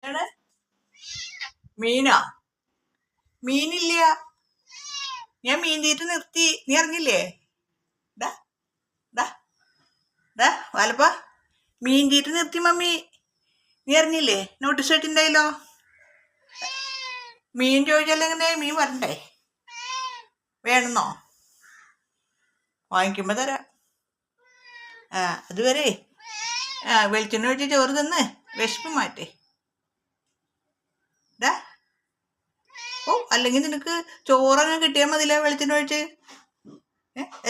എവിടെ മീനോ? മീനില്ല. ഞാൻ മീൻ തീറ്റ നിർത്തി. നീ അറിഞ്ഞില്ലേ? ഡാ ഡാ ഡാ വാലപ്പ, മീൻ തീറ്റ നിർത്തി മമ്മി. നീ അറിഞ്ഞില്ലേ? നോട്ടീസ് വെച്ചിട്ടുണ്ടായല്ലോ. മീൻ ചോദിച്ചാൽ എങ്ങനെ? മീൻ വരണ്ടേ? വേണമെന്നോ? വാങ്ങിക്കുമ്പോൾ തരാം. അതുവരെ വെളിച്ചെണ്ണ ഒഴിച്ച് ചോറ് തിന്ന് വിശപ്പ് മാറ്റേ. ഡാ അല്ലെങ്കിൽ നിനക്ക് ചോറങ്ങ് കിട്ടിയാൽ മതില്ല വെളിച്ചെണ്ണ ഒഴിച്ച്.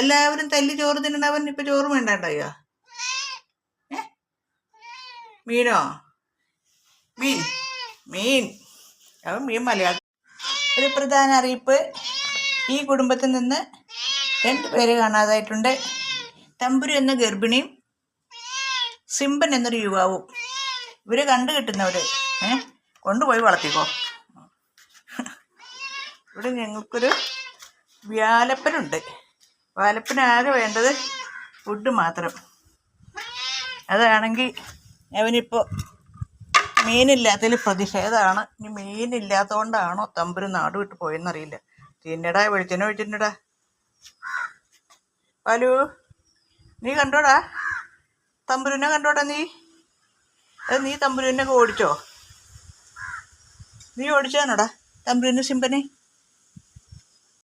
എല്ലാവരും തല്ലി ചോറ് തിന്നണവൻ ഇപ്പൊ ചോറ് വേണ്ടാണ്ടായോ? മീനോ? മീൻ മീൻ അവൻ മീൻ മലയാളം. ഒരു പ്രധാന അറിയിപ്പ്: ഈ കുടുംബത്തിൽ നിന്ന് 2 പേരെ കാണാതായിട്ടുണ്ട്. തമ്പുരു എന്ന ഗർഭിണിയും സിംബൻ എന്നൊരു യുവാവും. ഇവരെ കണ്ടു കിട്ടുന്നവര് കൊണ്ടുപോയി വളർത്തിക്കോ. ഇവിടെ ഞങ്ങൾക്കൊരു വ്യാലപ്പനുണ്ട്. വാലപ്പനാകെ വേണ്ടത് ഫുഡ് മാത്രം. അതാണെങ്കിൽ അവനിപ്പോൾ മീനില്ലാത്തതിൽ പ്രതിഷേധമാണ്. ഇനി മീനില്ലാത്തതുകൊണ്ടാണോ തമ്പുരു നാട് വിട്ട് പോയെന്നറിയില്ല. തിന്നടാ, വെളിച്ചെണ്ണ ഒഴിച്ചിട്ടുണ്ടടാ. പാലു, നീ കണ്ടോടാ തമ്പുരുവിനെ? കണ്ടോടാ നീ? നീ തമ്പുരുവിനെ ഓടിച്ചോ? നീ ഓടിച്ചാണോടാ തമ്പുരുവിനെ, സിംബനെ?